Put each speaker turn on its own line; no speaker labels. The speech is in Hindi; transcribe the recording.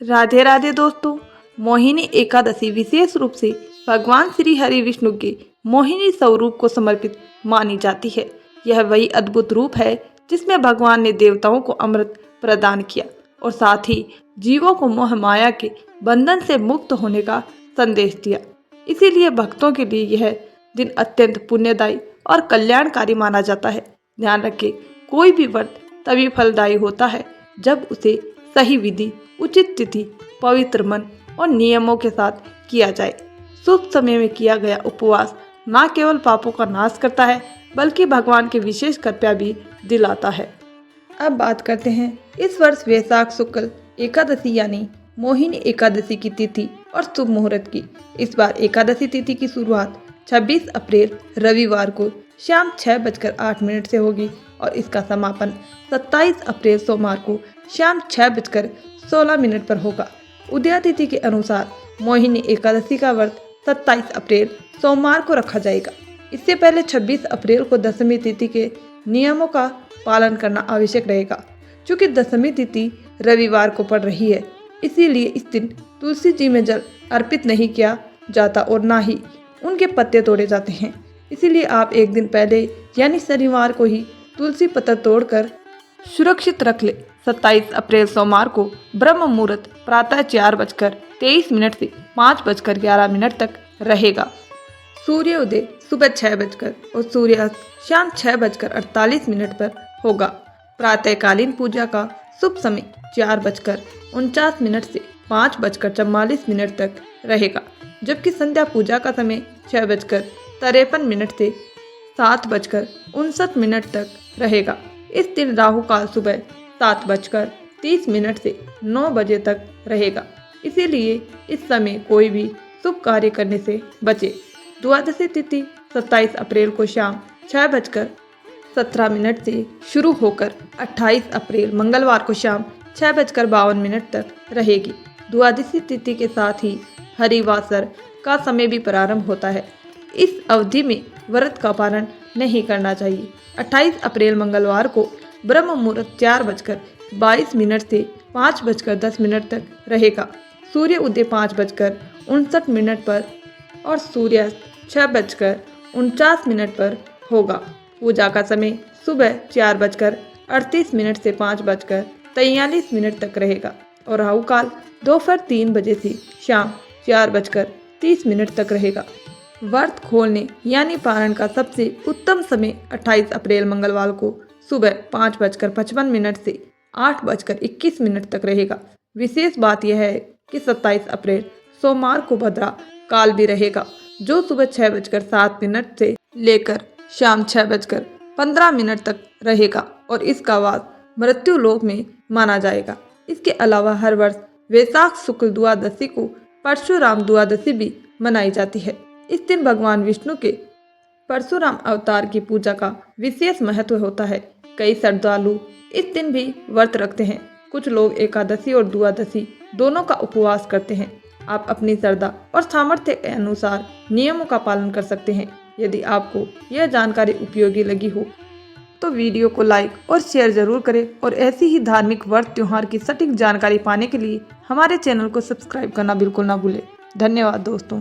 राधे राधे दोस्तों। मोहिनी एकादशी विशेष रूप से भगवान श्री हरि विष्णु के मोहिनी स्वरूप को समर्पित मानी जाती है। यह वही अद्भुत रूप है जिसमें भगवान ने देवताओं को अमृत प्रदान किया और साथ ही जीवों को मोह माया के बंधन से मुक्त होने का संदेश दिया। इसीलिए भक्तों के लिए यह दिन अत्यंत पुण्यदायी और कल्याणकारी माना जाता है। ध्यान रखें, कोई भी व्रत तभी फलदायी होता है जब उसे सही विधि, उचित तिथि, पवित्र मन और नियमों के साथ किया जाए। शुभ समय में किया गया उपवास न केवल पापों का नाश करता है बल्कि भगवान की विशेष कृपा भी दिलाता है। अब बात करते हैं इस वर्ष वैशाख शुक्ल एकादशी यानी मोहिनी एकादशी की तिथि और शुभ मुहूर्त की। इस बार एकादशी तिथि की शुरुआत 26 अप्रैल रविवार को शाम 6:08 से होगी और इसका समापन 27 अप्रैल सोमवार को शाम 6:16 पर होगा। उदया तिथि के अनुसार मोहिनी एकादशी का व्रत 27 अप्रैल सोमवार को रखा जाएगा। इससे पहले 26 अप्रैल को दशमी तिथि के नियमों का पालन करना आवश्यक रहेगा। चूँकि दशमी तिथि रविवार को पड़ रही है, इसीलिए इस दिन तुलसी जी में जल अर्पित नहीं किया जाता और ना ही उनके पत्ते तोड़े जाते हैं। इसीलिए आप एक दिन पहले यानी शनिवार को ही तुलसी पत्ता तोड़कर सुरक्षित रख ले। 27 अप्रैल सोमवार को ब्रह्म मुहूर्त प्रातः 4:23 से 5:11 तक रहेगा। सूर्य उदय सुबह 6 और सूर्यास्त शाम 6:48 पर होगा। प्रातःकालीन पूजा का शुभ समय 4:49 से 5:44 तक रहेगा, जबकि संध्या पूजा का समय 6:53 से 7:59 तक रहेगा। इस दिन राहु काल सुबह 7:30 से 9 बजे तक रहेगा, इसीलिए इस समय कोई भी शुभ कार्य करने से बचे। द्वादशी तिथि 27 अप्रैल को शाम 6:17 से शुरू होकर 28 अप्रैल मंगलवार को शाम 6:52 तक रहेगी। द्वादशी तिथि के साथ ही हरिवासर का समय भी प्रारंभ होता है। इस अवधि में व्रत का पालन नहीं करना चाहिए। 28 अप्रैल मंगलवार को ब्रह्म मुहूर्त 4:22 से 5:10 तक रहेगा। सूर्य उदय 5:59 पर और सूर्यास्त 6:49 पर होगा। पूजा का समय सुबह 4:38 से 5:43 तक रहेगा और राहु काल दोपहर 3 बजे से शाम 4:30 तक रहेगा। व्रत खोलने यानी पारण का सबसे उत्तम समय 28 अप्रैल मंगलवार को सुबह 5:55 से 8:21 तक रहेगा। विशेष बात यह है कि 27 अप्रैल सोमवार को भद्रा काल भी रहेगा, जो सुबह 6:07 से लेकर शाम 6:15 तक रहेगा और इसका वास मृत्यु लोक में माना जाएगा। इसके अलावा हर वर्ष वैशाख शुक्ल द्वादशी को परशुराम द्वादशी भी मनाई जाती है। इस दिन भगवान विष्णु के परशुराम अवतार की पूजा का विशेष महत्व होता है। कई श्रद्धालु इस दिन भी व्रत रखते हैं। कुछ लोग एकादशी और द्वादशी दोनों का उपवास करते हैं। आप अपनी श्रद्धा और सामर्थ्य के अनुसार नियमों का पालन कर सकते हैं। यदि आपको यह जानकारी उपयोगी लगी हो तो वीडियो को लाइक और शेयर जरूर करें और ऐसी ही धार्मिक व्रत त्योहार की सटीक जानकारी पाने के लिए हमारे चैनल को सब्सक्राइब करना बिल्कुल ना भूलें। धन्यवाद दोस्तों।